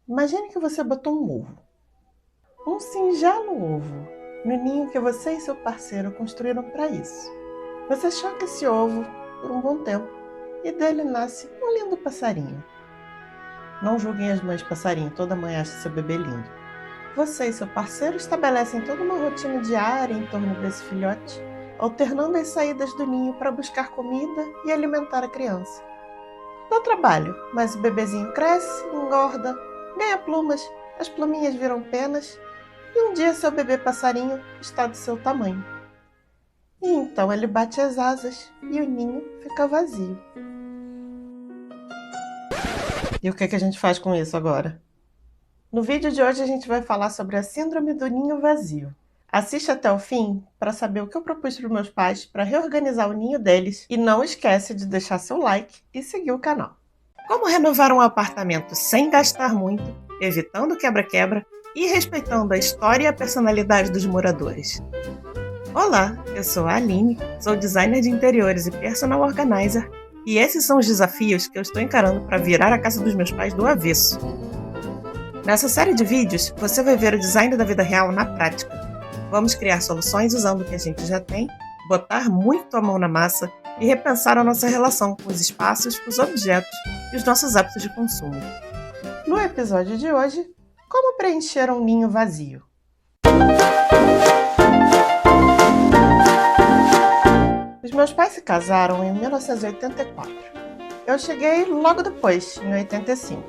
Imagine que você botou um ovo, um singelo ovo, no ninho que você e seu parceiro construíram para isso. Você choca esse ovo por um bom tempo e dele nasce um lindo passarinho. Não julguem as mães passarinho, toda mãe acha seu bebê lindo. Você e seu parceiro estabelecem toda uma rotina diária em torno desse filhote, alternando as saídas do ninho para buscar comida e alimentar a criança. Dá trabalho, mas o bebezinho cresce, engorda, ganha plumas, as pluminhas viram penas e um dia seu bebê passarinho está do seu tamanho. E então ele bate as asas e o ninho fica vazio. E o que a gente faz com isso agora? No vídeo de hoje a gente vai falar sobre a síndrome do ninho vazio. Assiste até o fim para saber o que eu propus para os meus pais para reorganizar o ninho deles e não esquece de deixar seu like e seguir o canal. Como renovar um apartamento sem gastar muito, evitando quebra-quebra e respeitando a história e a personalidade dos moradores? Olá, eu sou a Aline, sou designer de interiores e personal organizer e esses são os desafios que eu estou encarando para virar a casa dos meus pais do avesso. Nessa série de vídeos, você vai ver o design da vida real na prática. Vamos criar soluções usando o que a gente já tem, botar muito a mão na massa e repensar a nossa relação com os espaços, os objetos e os nossos hábitos de consumo. No episódio de hoje, como preencher um ninho vazio? Os meus pais se casaram em 1984. Eu cheguei logo depois, em 85.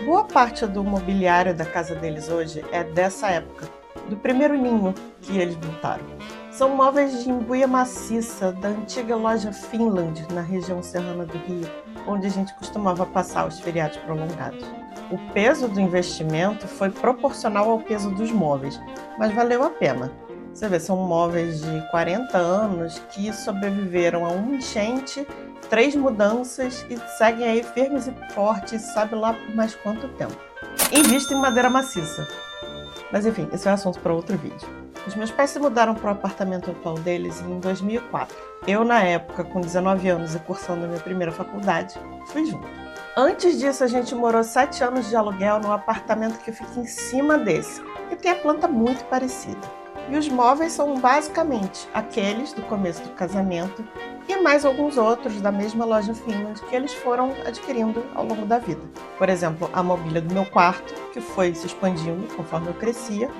Boa parte do mobiliário da casa deles hoje é dessa época, do primeiro ninho que eles montaram. São móveis de embuia maciça da antiga loja Finland, na região serrana do Rio, onde a gente costumava passar os feriados prolongados. O peso do investimento foi proporcional ao peso dos móveis, mas valeu a pena. Você vê, são móveis de 40 anos que sobreviveram a uma enchente, 3 mudanças e seguem aí firmes e fortes, sabe lá por mais quanto tempo. Invista em madeira maciça. Mas enfim, esse é um assunto para outro vídeo. Os meus pais se mudaram para o apartamento atual deles em 2004. Eu, na época, com 19 anos e cursando a minha primeira faculdade, fui junto. Antes disso, a gente morou 7 anos de aluguel num apartamento que fica em cima desse, e tem a planta muito parecida. E os móveis são basicamente aqueles do começo do casamento e mais alguns outros da mesma loja Finland que eles foram adquirindo ao longo da vida. Por exemplo, a mobília do meu quarto, que foi se expandindo conforme eu crescia,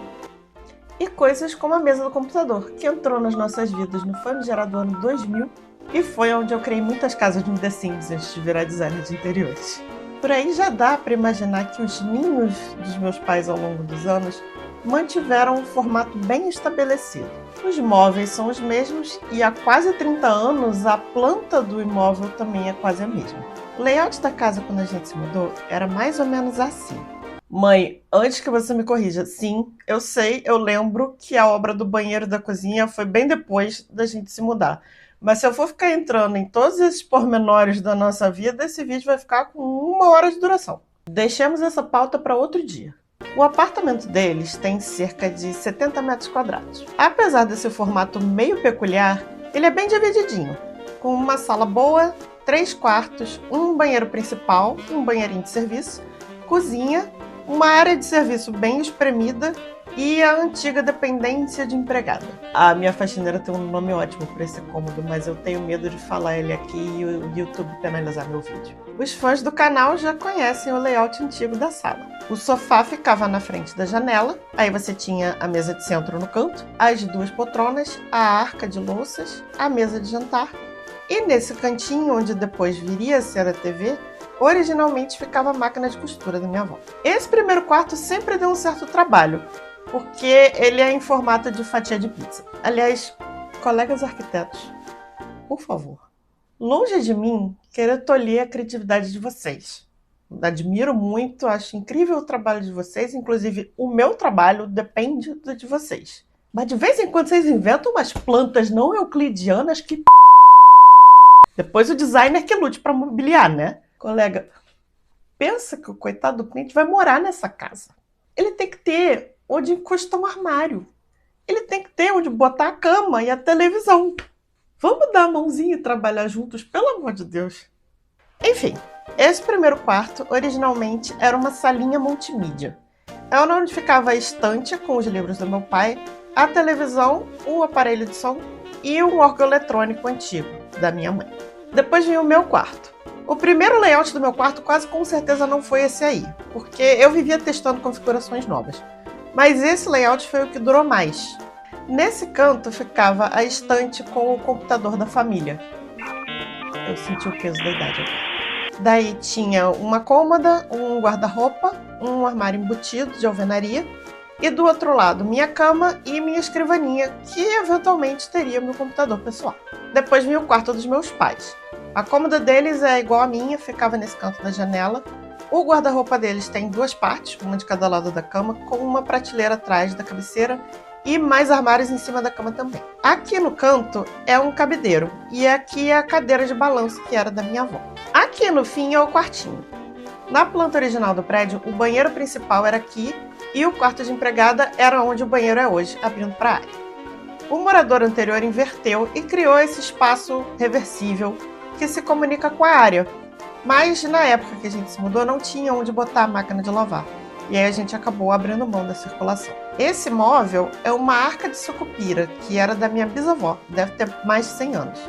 e coisas como a mesa do computador, que entrou nas nossas vidas no famigerado ano 2000 e foi onde eu criei muitas casas no The Sims antes de virar designer de interiores. Por aí já dá para imaginar que os ninhos dos meus pais ao longo dos anos mantiveram um formato bem estabelecido. Os móveis são os mesmos e há quase 30 anos a planta do imóvel também é quase a mesma. O layout da casa quando a gente se mudou era mais ou menos assim. Mãe, antes que você me corrija, sim, eu sei, eu lembro que a obra do banheiro e da cozinha foi bem depois da gente se mudar. Mas se eu for ficar entrando em todos esses pormenores da nossa vida, esse vídeo vai ficar com 1 hora de duração. Deixemos essa pauta para outro dia. O apartamento deles tem cerca de 70 metros quadrados. Apesar desse formato meio peculiar, ele é bem divididinho, com uma sala boa, 3 quartos, um banheiro principal, um banheirinho de serviço, cozinha, uma área de serviço bem espremida e a antiga dependência de empregada. A minha faxineira tem um nome ótimo para esse cômodo, mas eu tenho medo de falar ele aqui e o YouTube penalizar meu vídeo. Os fãs do canal já conhecem o layout antigo da sala. O sofá ficava na frente da janela, aí você tinha a mesa de centro no canto, as 2 poltronas, a arca de louças, a mesa de jantar, e nesse cantinho, onde depois viria a ser a TV, originalmente ficava a máquina de costura da minha avó. Esse primeiro quarto sempre deu um certo trabalho, porque ele é em formato de fatia de pizza. Aliás, colegas arquitetos, por favor, longe de mim querer tolher a criatividade de vocês. Admiro muito, acho incrível o trabalho de vocês, inclusive o meu trabalho depende do de vocês. Mas de vez em quando vocês inventam umas plantas não euclidianas que... Depois o designer que lute para mobiliar, né? Colega, pensa que o coitado do cliente vai morar nessa casa. Ele tem que ter onde encostar um armário. Ele tem que ter onde botar a cama e a televisão. Vamos dar a mãozinha e trabalhar juntos, pelo amor de Deus. Enfim, Esse primeiro quarto, originalmente, era uma salinha multimídia. É onde ficava a estante com os livros do meu pai, a televisão, o aparelho de som e um órgão eletrônico antigo, da minha mãe. Depois vinha o meu quarto. O primeiro layout do meu quarto quase com certeza não foi esse aí, porque eu vivia testando configurações novas. Mas esse layout foi o que durou mais. Nesse canto ficava a estante com o computador da família. Eu senti o peso da idade aqui. Daí tinha uma cômoda, um guarda-roupa, um armário embutido de alvenaria e do outro lado minha cama e minha escrivaninha, que eventualmente teria meu computador pessoal. Depois vinha o quarto dos meus pais. A cômoda deles é igual à minha, ficava nesse canto da janela. O guarda-roupa deles tem duas partes, uma de cada lado da cama, com uma prateleira atrás da cabeceira e mais armários em cima da cama também. Aqui no canto é um cabideiro e aqui é a cadeira de balanço que era da minha avó. Aqui no fim é o quartinho. Na planta original do prédio, o banheiro principal era aqui e o quarto de empregada era onde o banheiro é hoje, abrindo para a área. O morador anterior inverteu e criou esse espaço reversível que se comunica com a área. Mas na época que a gente se mudou não tinha onde botar a máquina de lavar. E aí a gente acabou abrindo mão da circulação. Esse móvel é uma arca de sucupira, que era da minha bisavó, deve ter mais de 100 anos.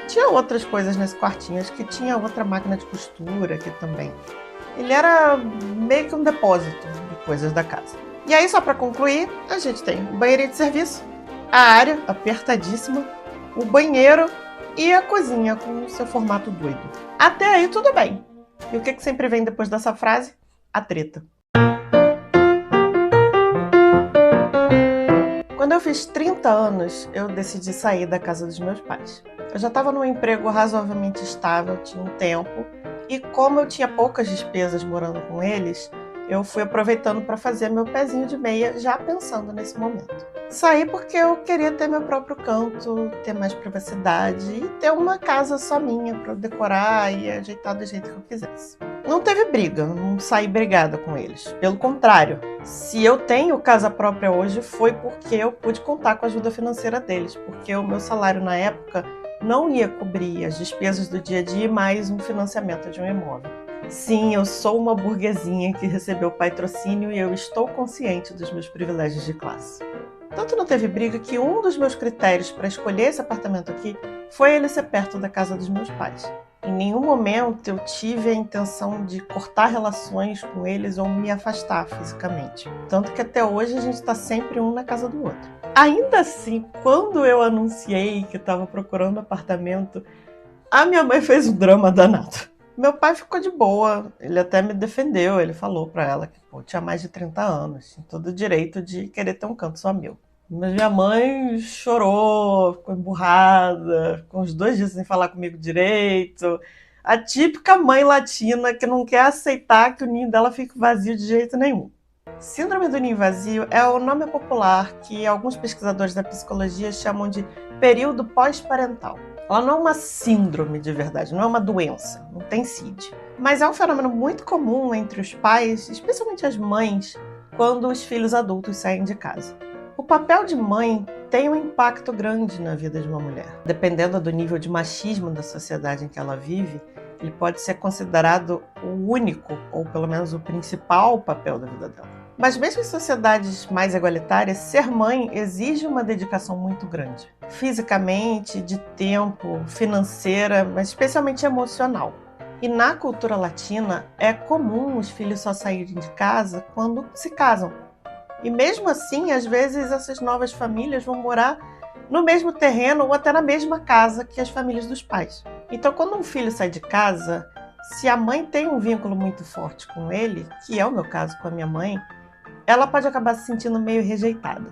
Tinha outras coisas nesse quartinho, acho que tinha outra máquina de costura aqui também. Ele era meio que um depósito de coisas da casa. E aí, só para concluir, a gente tem o banheirinho de serviço, a área apertadíssima, o banheiro e a cozinha com o seu formato doido. Até aí tudo bem. E o que sempre vem depois dessa frase? A treta. Quando eu fiz 30 anos, eu decidi sair da casa dos meus pais. Eu já estava num emprego razoavelmente estável, tinha um tempo, e como eu tinha poucas despesas morando com eles, eu fui aproveitando para fazer meu pezinho de meia, já pensando nesse momento. Saí porque eu queria ter meu próprio canto, ter mais privacidade e ter uma casa só minha para decorar e ajeitar do jeito que eu quisesse. Não teve briga, não saí brigada com eles. Pelo contrário, se eu tenho casa própria hoje foi porque eu pude contar com a ajuda financeira deles, porque o meu salário na época não ia cobrir as despesas do dia a dia e mais um financiamento de um imóvel. Sim, eu sou uma burguesinha que recebeu patrocínio e eu estou consciente dos meus privilégios de classe. Tanto não teve briga que um dos meus critérios para escolher esse apartamento aqui foi ele ser perto da casa dos meus pais. Em nenhum momento eu tive a intenção de cortar relações com eles ou me afastar fisicamente. Tanto que até hoje a gente está sempre um na casa do outro. Ainda assim, quando eu anunciei que estava procurando apartamento, a minha mãe fez um drama danado. Meu pai ficou de boa, ele até me defendeu, ele falou pra ela que tinha mais de 30 anos, tinha todo o direito de querer ter um canto só meu. Mas minha mãe chorou, ficou emburrada, ficou uns 2 dias sem falar comigo direito. A típica mãe latina que não quer aceitar que o ninho dela fique vazio de jeito nenhum. Síndrome do ninho vazio é o nome popular que alguns pesquisadores da psicologia chamam de período pós-parental. Ela não é uma síndrome de verdade, não é uma doença, não tem CID. Mas é um fenômeno muito comum entre os pais, especialmente as mães, quando os filhos adultos saem de casa. O papel de mãe tem um impacto grande na vida de uma mulher. Dependendo do nível de machismo da sociedade em que ela vive, ele pode ser considerado o único, ou pelo menos o principal papel da vida dela. Mas mesmo em sociedades mais igualitárias, ser mãe exige uma dedicação muito grande. Fisicamente, de tempo, financeira, mas especialmente emocional. E na cultura latina, é comum os filhos só saírem de casa quando se casam. E mesmo assim, às vezes essas novas famílias vão morar no mesmo terreno ou até na mesma casa que as famílias dos pais. Então, quando um filho sai de casa, se a mãe tem um vínculo muito forte com ele, que é o meu caso com a minha mãe, ela pode acabar se sentindo meio rejeitada.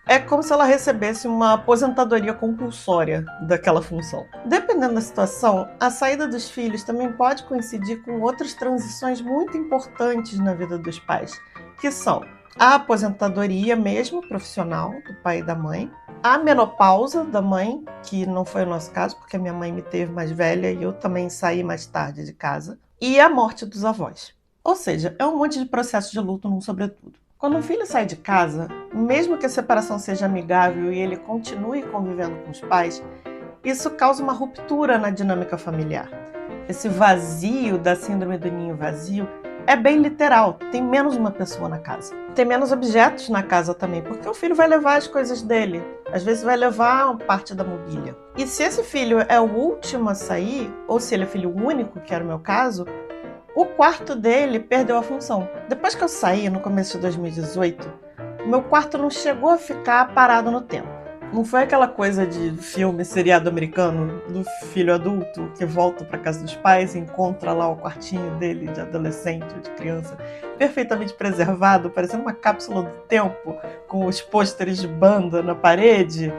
É como se ela recebesse uma aposentadoria compulsória daquela função. Dependendo da situação, a saída dos filhos também pode coincidir com outras transições muito importantes na vida dos pais, que são a aposentadoria mesmo, profissional, do pai e da mãe, a menopausa da mãe, que não foi o nosso caso, porque a minha mãe me teve mais velha e eu também saí mais tarde de casa, e a morte dos avós. Ou seja, é um monte de processo de luto num sobretudo. Quando um filho sai de casa, mesmo que a separação seja amigável e ele continue convivendo com os pais, isso causa uma ruptura na dinâmica familiar. esse vazio da síndrome do ninho vazio é bem literal. Tem menos uma pessoa na casa. Tem menos objetos na casa também, porque o filho vai levar as coisas dele. Às vezes vai levar parte da mobília. E se esse filho é o último a sair, ou se ele é filho único, que era o meu caso, o quarto dele perdeu a função. Depois que eu saí, no começo de 2018, o meu quarto não chegou a ficar parado no tempo. Não foi aquela coisa de filme, seriado americano, do filho adulto que volta para casa dos pais e encontra lá o quartinho dele de adolescente ou de criança, perfeitamente preservado, parecendo uma cápsula do tempo, com os pôsteres de banda na parede.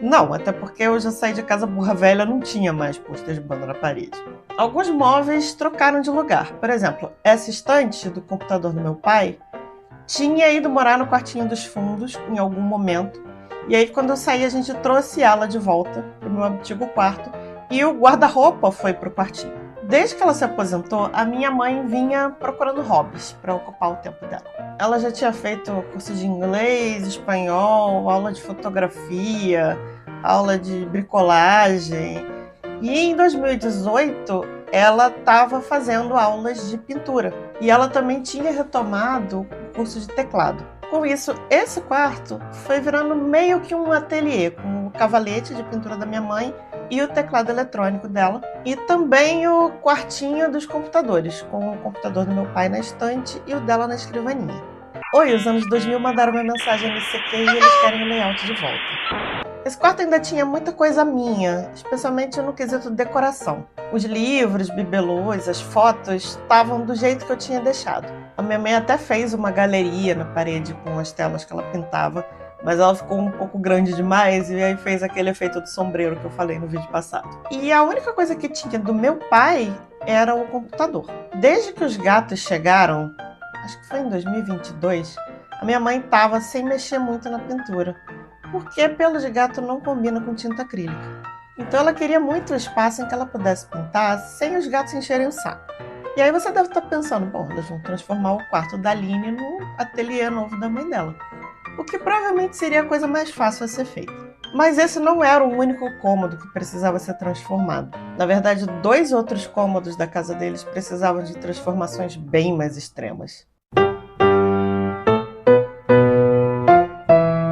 Não, até porque eu já saí de casa burra velha, não tinha mais pôster de banda na parede. Alguns móveis trocaram de lugar. Por exemplo, essa estante do computador do meu pai tinha ido morar no quartinho dos fundos em algum momento. E aí, quando eu saí, a gente trouxe ela de volta para o meu antigo quarto e o guarda-roupa foi para o quartinho. Desde que ela se aposentou, a minha mãe vinha procurando hobbies para ocupar o tempo dela. Ela já tinha feito curso de inglês, espanhol, aula de fotografia, aula de bricolagem. E em 2018, ela estava fazendo aulas de pintura. E ela também tinha retomado o curso de teclado. Com isso, esse quarto foi virando meio que um ateliê, com o cavalete de pintura da minha mãe e o teclado eletrônico dela. E também o quartinho dos computadores, com o computador do meu pai na estante e o dela na escrivaninha. Oi, os anos 2000 mandaram uma mensagem no ICQ e eles querem o layout de volta. Esse quarto ainda tinha muita coisa minha, especialmente no quesito decoração. Os livros, bibelôs, as fotos estavam do jeito que eu tinha deixado. A minha mãe até fez uma galeria na parede com as telas que ela pintava, mas ela ficou um pouco grande demais e aí fez aquele efeito do sombreiro que eu falei no vídeo passado. E a única coisa que tinha do meu pai era o computador. Desde que os gatos chegaram, acho que foi em 2022, a minha mãe estava sem mexer muito na pintura, porque pelo de gato não combina com tinta acrílica. Então ela queria muito espaço em que ela pudesse pintar sem os gatos encherem o saco. E aí você deve estar pensando, bom, elas vão transformar o quarto da Aline no ateliê novo da mãe dela. O que provavelmente seria a coisa mais fácil a ser feita. Mas esse não era o único cômodo que precisava ser transformado. Na verdade, 2 outros cômodos da casa deles precisavam de transformações bem mais extremas.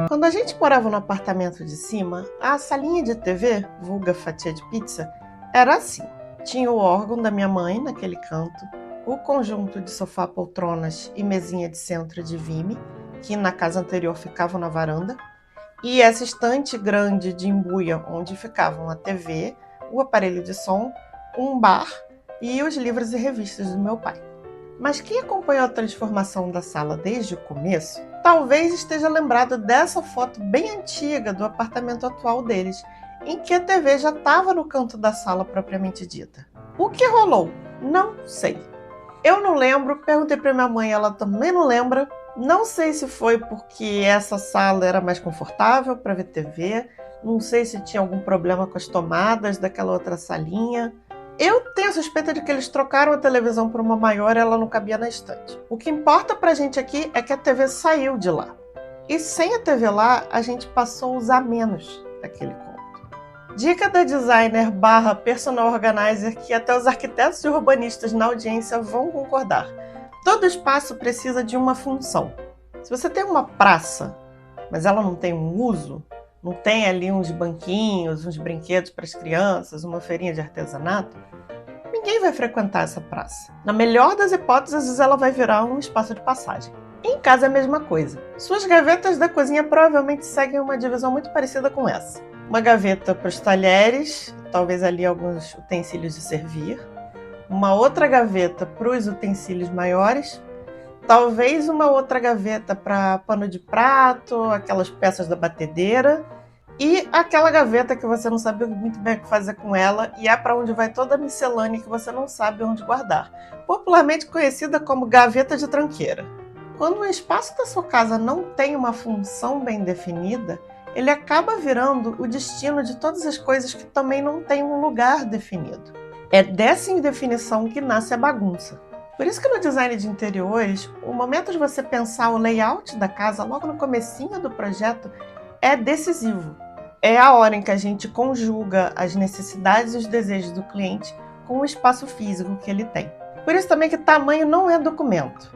Quando a gente morava no apartamento de cima, a salinha de TV, vulga fatia de pizza, era assim. Tinha o órgão da minha mãe naquele canto, o conjunto de sofá, poltronas e mesinha de centro de vime, que na casa anterior ficavam na varanda, e essa estante grande de embuia onde ficavam a TV, o aparelho de som, um bar e os livros e revistas do meu pai. Mas quem acompanhou a transformação da sala desde o começo, talvez esteja lembrado dessa foto bem antiga do apartamento atual deles, em que a TV já estava no canto da sala propriamente dita. O que rolou? Não sei. Eu não lembro, perguntei para minha mãe, ela também não lembra. Não sei se foi porque essa sala era mais confortável para ver TV, não sei se tinha algum problema com as tomadas daquela outra salinha. Eu tenho a suspeita de que eles trocaram a televisão por uma maior e ela não cabia na estante. O que importa pra gente aqui é que a TV saiu de lá. E sem a TV lá, a gente passou a usar menos daquele cômodo. Dica da designer / personal organizer que até os arquitetos e urbanistas na audiência vão concordar. Todo espaço precisa de uma função. Se você tem uma praça, mas ela não tem um uso, não tem ali uns banquinhos, uns brinquedos para as crianças, uma feirinha de artesanato, ninguém vai frequentar essa praça. Na melhor das hipóteses, ela vai virar um espaço de passagem. Em casa é a mesma coisa. Suas gavetas da cozinha provavelmente seguem uma divisão muito parecida com essa. Uma gaveta para os talheres, talvez ali alguns utensílios de servir. Uma outra gaveta para os utensílios maiores. Talvez uma outra gaveta para pano de prato, aquelas peças da batedeira. E aquela gaveta que você não sabe muito bem o que fazer com ela e é para onde vai toda a miscelânea que você não sabe onde guardar. Popularmente conhecida como gaveta de tranqueira. Quando o espaço da sua casa não tem uma função bem definida, ele acaba virando o destino de todas as coisas que também não têm um lugar definido. É dessa indefinição que nasce a bagunça. Por isso que no design de interiores, o momento de você pensar o layout da casa logo no comecinho do projeto é decisivo. É a hora em que a gente conjuga as necessidades e os desejos do cliente com o espaço físico que ele tem. Por isso também que tamanho não é documento.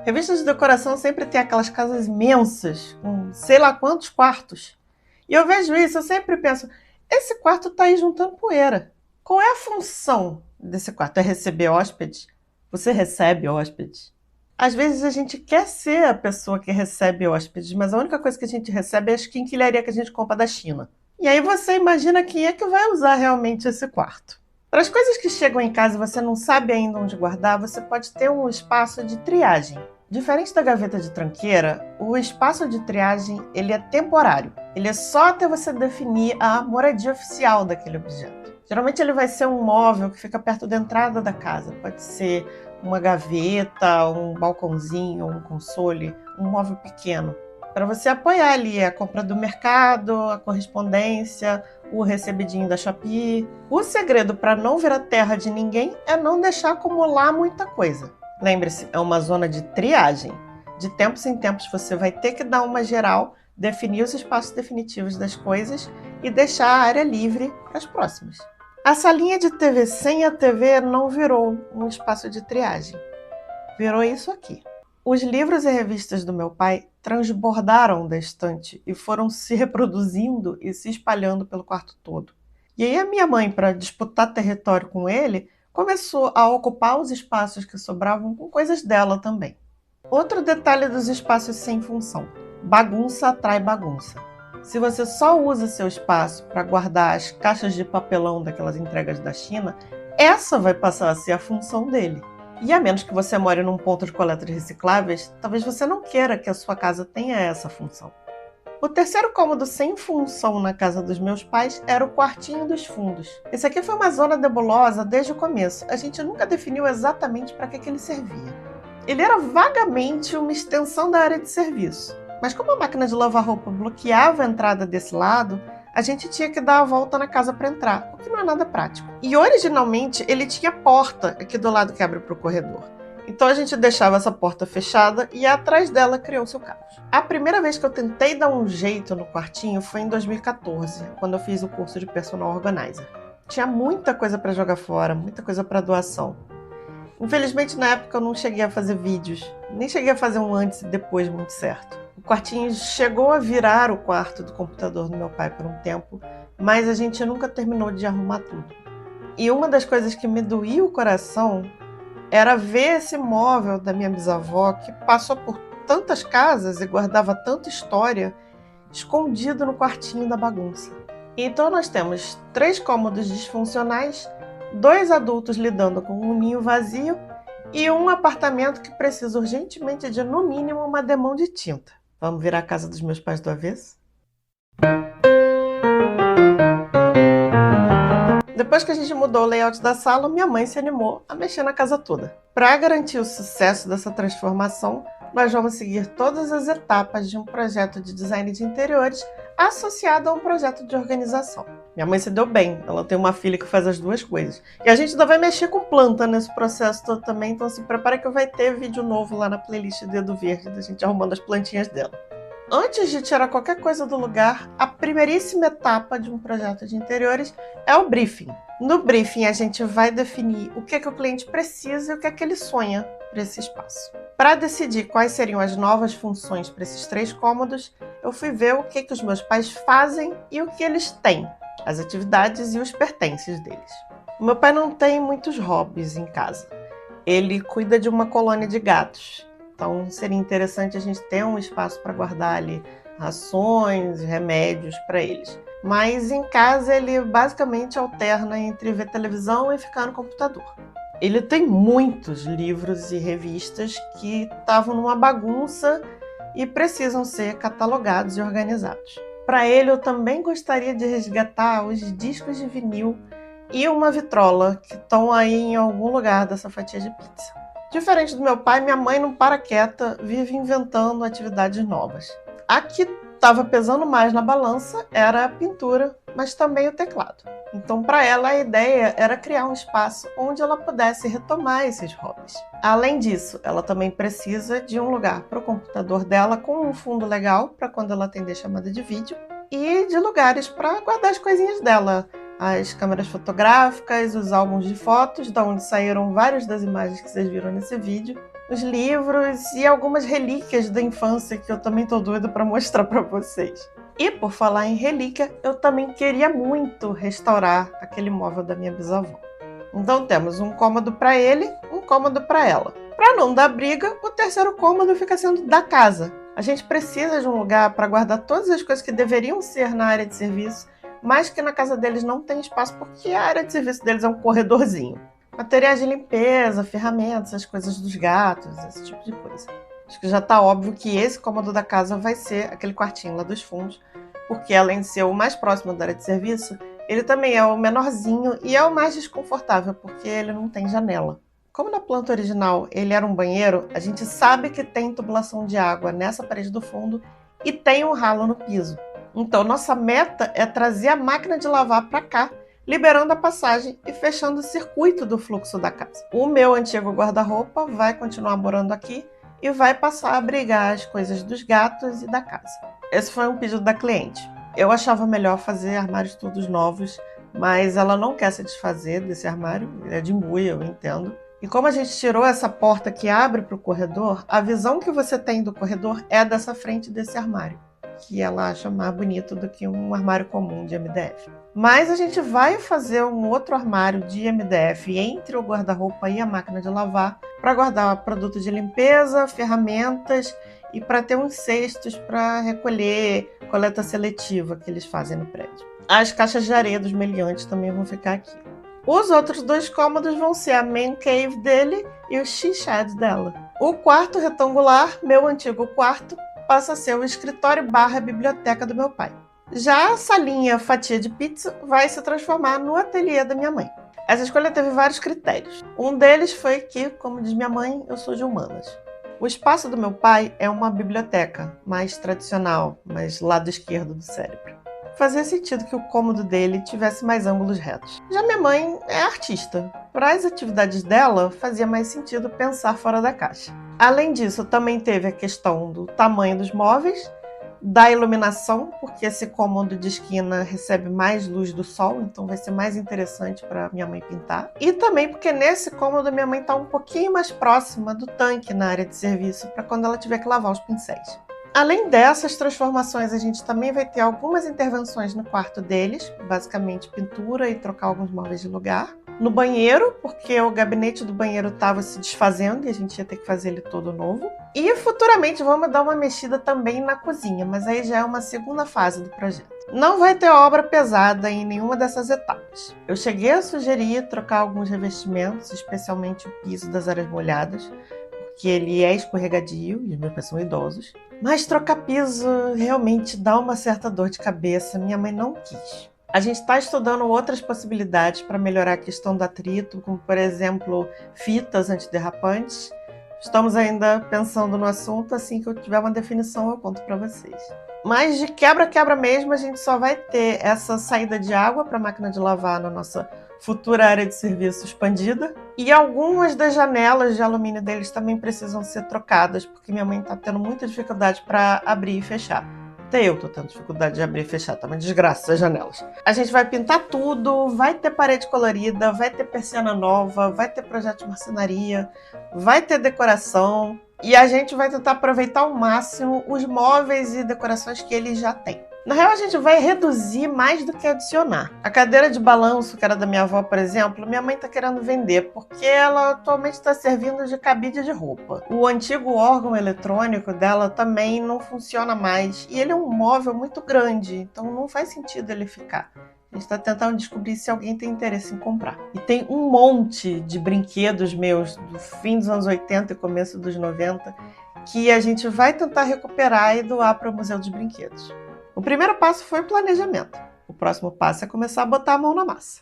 Revistas de decoração sempre tem aquelas casas imensas, com sei lá quantos quartos. E eu vejo isso, eu sempre penso, esse quarto está aí juntando poeira. Qual é a função desse quarto? É receber hóspedes? Você recebe hóspedes? Às vezes a gente quer ser a pessoa que recebe hóspedes, mas a única coisa que a gente recebe é as quinquilharias que a gente compra da China. E aí você imagina quem é que vai usar realmente esse quarto. Para as coisas que chegam em casa e você não sabe ainda onde guardar, você pode ter um espaço de triagem. Diferente da gaveta de tranqueira, o espaço de triagem ele é temporário. Ele é só até você definir a moradia oficial daquele objeto. Geralmente ele vai ser um móvel que fica perto da entrada da casa. Pode ser uma gaveta, um balcãozinho, um console, um móvel pequeno. Para você apoiar ali a compra do mercado, a correspondência, o recebidinho da Shopee. O segredo para não virar terra de ninguém é não deixar acumular muita coisa. Lembre-se, é uma zona de triagem. De tempos em tempos você vai ter que dar uma geral, definir os espaços definitivos das coisas e deixar a área livre para as próximas. A salinha de TV sem a TV não virou um espaço de triagem. Virou isso aqui. Os livros e revistas do meu pai transbordaram da estante e foram se reproduzindo e se espalhando pelo quarto todo. E aí a minha mãe, para disputar território com ele, começou a ocupar os espaços que sobravam com coisas dela também. Outro detalhe dos espaços sem função: bagunça atrai bagunça. Se você só usa seu espaço para guardar as caixas de papelão daquelas entregas da China, essa vai passar a ser a função dele. E a menos que você more num ponto de coleta de recicláveis, talvez você não queira que a sua casa tenha essa função. O terceiro cômodo sem função na casa dos meus pais era o quartinho dos fundos. Esse aqui foi uma zona nebulosa desde o começo. A gente nunca definiu exatamente para que ele servia. Ele era vagamente uma extensão da área de serviço. Mas como a máquina de lavar roupa bloqueava a entrada desse lado, a gente tinha que dar a volta na casa para entrar, o que não é nada prático. E originalmente ele tinha porta aqui do lado que abre para o corredor. Então a gente deixava essa porta fechada e atrás dela criou-se o caos. A primeira vez que eu tentei dar um jeito no quartinho foi em 2014, quando eu fiz o curso de Personal Organizer. Tinha muita coisa para jogar fora, muita coisa para doação. Infelizmente na época eu não cheguei a fazer vídeos, nem cheguei a fazer um antes e depois muito certo. O quartinho chegou a virar o quarto do computador do meu pai por um tempo, mas a gente nunca terminou de arrumar tudo. E uma das coisas que me doía o coração era ver esse móvel da minha bisavó, que passou por tantas casas e guardava tanta história, escondido no quartinho da bagunça. Então nós temos 3 cômodos disfuncionais, 2 adultos lidando com um ninho vazio e um apartamento que precisa urgentemente de, no mínimo, uma demão de tinta. Vamos virar a casa dos meus pais do avesso? Depois que a gente mudou o layout da sala, minha mãe se animou a mexer na casa toda. Para garantir o sucesso dessa transformação, nós vamos seguir todas as etapas de um projeto de design de interiores associado a um projeto de organização. Minha mãe se deu bem, ela tem uma filha que faz as duas coisas. E a gente ainda vai mexer com planta nesse processo todo também, então se prepara que vai ter vídeo novo lá na playlist Dedo Verde, da gente arrumando as plantinhas dela. Antes de tirar qualquer coisa do lugar, a primeiríssima etapa de um projeto de interiores é o briefing. No briefing, a gente vai definir o que é que o cliente precisa e o que é que ele sonha para esse espaço. Para decidir quais seriam as novas funções para esses 3 cômodos, eu fui ver o que os meus pais fazem e o que eles têm, as atividades e os pertences deles. O meu pai não tem muitos hobbies em casa. Ele cuida de uma colônia de gatos. Então seria interessante a gente ter um espaço para guardar ali rações, remédios para eles. Mas em casa ele basicamente alterna entre ver televisão e ficar no computador. Ele tem muitos livros e revistas que estavam numa bagunça e precisam ser catalogados e organizados. Para ele eu também gostaria de resgatar os discos de vinil e uma vitrola que estão aí em algum lugar dessa fatia de pizza. Diferente do meu pai, minha mãe não para quieta, vive inventando atividades novas. A que estava pesando mais na balança era a pintura, mas também o teclado. Então, para ela, a ideia era criar um espaço onde ela pudesse retomar esses hobbies. Além disso, ela também precisa de um lugar para o computador dela com um fundo legal para quando ela atender chamada de vídeo e de lugares para guardar as coisinhas dela, as câmeras fotográficas, os álbuns de fotos, da onde saíram várias das imagens que vocês viram nesse vídeo, os livros e algumas relíquias da infância que eu também tô doida para mostrar para vocês. E por falar em relíquia, eu também queria muito restaurar aquele móvel da minha bisavó. Então temos um cômodo para ele, um cômodo para ela. Para não dar briga, o terceiro cômodo fica sendo da casa. A gente precisa de um lugar para guardar todas as coisas que deveriam ser na área de serviço, mas que na casa deles não tem espaço porque a área de serviço deles é um corredorzinho. Materiais de limpeza, ferramentas, as coisas dos gatos, esse tipo de coisa. Acho que já está óbvio que esse cômodo da casa vai ser aquele quartinho lá dos fundos, porque além de ser o mais próximo da área de serviço, ele também é o menorzinho e é o mais desconfortável, porque ele não tem janela. Como na planta original ele era um banheiro, a gente sabe que tem tubulação de água nessa parede do fundo e tem um ralo no piso. Então nossa meta é trazer a máquina de lavar para cá, liberando a passagem e fechando o circuito do fluxo da casa. O meu antigo guarda-roupa vai continuar morando aqui e vai passar a abrigar as coisas dos gatos e da casa. Esse foi um pedido da cliente. Eu achava melhor fazer armários todos novos, mas ela não quer se desfazer desse armário, ele é de embuia, eu entendo. E como a gente tirou essa porta que abre para o corredor, a visão que você tem do corredor é dessa frente desse armário, que ela acha mais bonito do que um armário comum de MDF. Mas a gente vai fazer um outro armário de MDF entre o guarda-roupa e a máquina de lavar para guardar produto de limpeza, ferramentas e para ter uns cestos para recolher coleta seletiva que eles fazem no prédio. As caixas de areia dos meliantes também vão ficar aqui. Os outros dois cômodos vão ser a main cave dele e o she-shed dela. O quarto retangular, meu antigo quarto, passa a ser o escritório / biblioteca do meu pai. Já a salinha fatia de pizza vai se transformar no ateliê da minha mãe. Essa escolha teve vários critérios. Um deles foi que, como diz minha mãe, eu sou de humanas. O espaço do meu pai é uma biblioteca mais tradicional, mais lado esquerdo do cérebro. Fazia sentido que o cômodo dele tivesse mais ângulos retos. Já minha mãe é artista. Para as atividades dela, fazia mais sentido pensar fora da caixa. Além disso, também teve a questão do tamanho dos móveis, da iluminação, porque esse cômodo de esquina recebe mais luz do sol, então vai ser mais interessante para minha mãe pintar. E também porque nesse cômodo minha mãe está um pouquinho mais próxima do tanque na área de serviço, para quando ela tiver que lavar os pincéis. Além dessas transformações, a gente também vai ter algumas intervenções no quarto deles, basicamente pintura e trocar alguns móveis de lugar. No banheiro, porque o gabinete do banheiro estava se desfazendo e a gente ia ter que fazer ele todo novo. E futuramente vamos dar uma mexida também na cozinha, mas aí já é uma segunda fase do projeto. Não vai ter obra pesada em nenhuma dessas etapas. Eu cheguei a sugerir trocar alguns revestimentos, especialmente o piso das áreas molhadas, porque ele é escorregadio e os meus pais são idosos. Mas trocar piso realmente dá uma certa dor de cabeça, minha mãe não quis. A gente está estudando outras possibilidades para melhorar a questão do atrito, como por exemplo fitas antiderrapantes. Estamos ainda pensando no assunto, assim que eu tiver uma definição eu conto para vocês. Mas de quebra mesmo, a gente só vai ter essa saída de água para a máquina de lavar na nossa futura área de serviço expandida. E algumas das janelas de alumínio deles também precisam ser trocadas, porque minha mãe está tendo muita dificuldade para abrir e fechar. Até eu tô tendo dificuldade de abrir e fechar, tá uma desgraça as janelas. A gente vai pintar tudo, vai ter parede colorida, vai ter persiana nova, vai ter projeto de marcenaria, vai ter decoração. E a gente vai tentar aproveitar ao máximo os móveis e decorações que ele já tem. Na real, a gente vai reduzir mais do que adicionar. A cadeira de balanço, que era da minha avó, por exemplo, minha mãe tá querendo vender, porque ela atualmente está servindo de cabide de roupa. O antigo órgão eletrônico dela também não funciona mais, e ele é um móvel muito grande, então não faz sentido ele ficar. A gente está tentando descobrir se alguém tem interesse em comprar. E tem um monte de brinquedos meus do fim dos anos 80 e começo dos 90 que a gente vai tentar recuperar e doar para o Museu dos Brinquedos. O primeiro passo foi o planejamento. O próximo passo é começar a botar a mão na massa.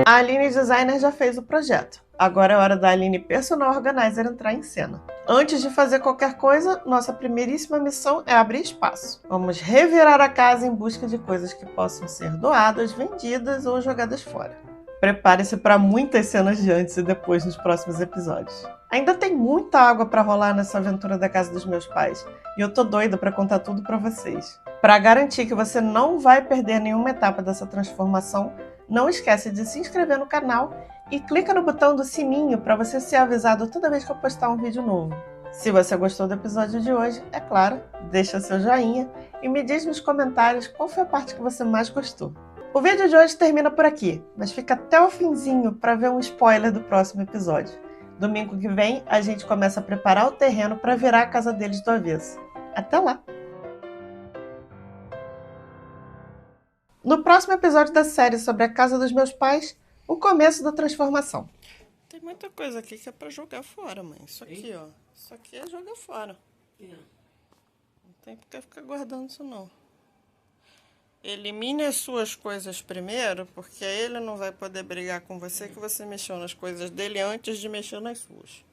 A Aline Designer já fez o projeto. Agora é hora da Aline Personal Organizer entrar em cena. Antes de fazer qualquer coisa, nossa primeiríssima missão é abrir espaço. Vamos revirar a casa em busca de coisas que possam ser doadas, vendidas ou jogadas fora. Prepare-se para muitas cenas de antes e depois nos próximos episódios. Ainda tem muita água para rolar nessa aventura da casa dos meus pais, e eu tô doida para contar tudo para vocês. Para garantir que você não vai perder nenhuma etapa dessa transformação, não esquece de se inscrever no canal e clica no botão do sininho para você ser avisado toda vez que eu postar um vídeo novo. Se você gostou do episódio de hoje, é claro, deixa seu joinha e me diz nos comentários qual foi a parte que você mais gostou. O vídeo de hoje termina por aqui, mas fica até o finzinho para ver um spoiler do próximo episódio. Domingo que vem, a gente começa a preparar o terreno para virar a casa deles do avesso. Até lá! No próximo episódio da série sobre a casa dos meus pais, o começo da transformação. Tem muita coisa aqui que é para jogar fora, mãe. Isso aqui, ó. Isso aqui é jogar fora. Não tem por que ficar guardando isso, não. Elimine as suas coisas primeiro, porque ele não vai poder brigar com você que você mexeu nas coisas dele antes de mexer nas suas.